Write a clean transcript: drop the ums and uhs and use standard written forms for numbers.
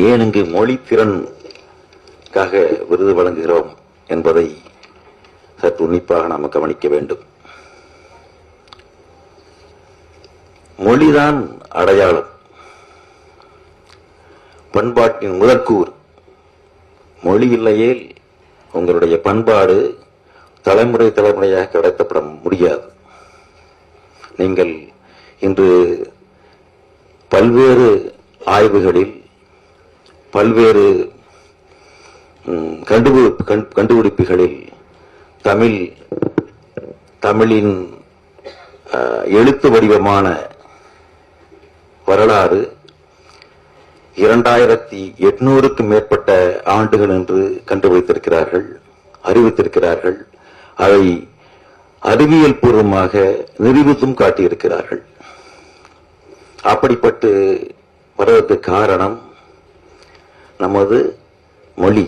ஏன் இங்கு மொழி திறனுக்காக விருது வழங்குகிறோம் என்பதை சற்று உன்னிப்பாக நாம் கவனிக்க வேண்டும். மொழிதான் அடையாளம், பண்பாட்டின் முதற்கூறு. மொழி இல்லையே உங்களுடைய பண்பாடு தலைமுறை தலைமுறையாக கடத்தப்பட முடியாது. நீங்கள் இன்று பல்வேறு ஆய்வுகளில் பல்வேறு கண்டுபிடிப்புகளில் தமிழின் எழுத்து வடிவமான வரலாறு 2800க்கும் மேற்பட்ட ஆண்டுகள் என்று கண்டுபிடித்திருக்கிறார்கள், அறிவித்திருக்கிறார்கள். அதை அறிவியல் பூர்வமாக நிரூபித்தும் காட்டியிருக்கிறார்கள். அப்படிப்பட்டு வருவதற்கு காரணம் நமது மொழி.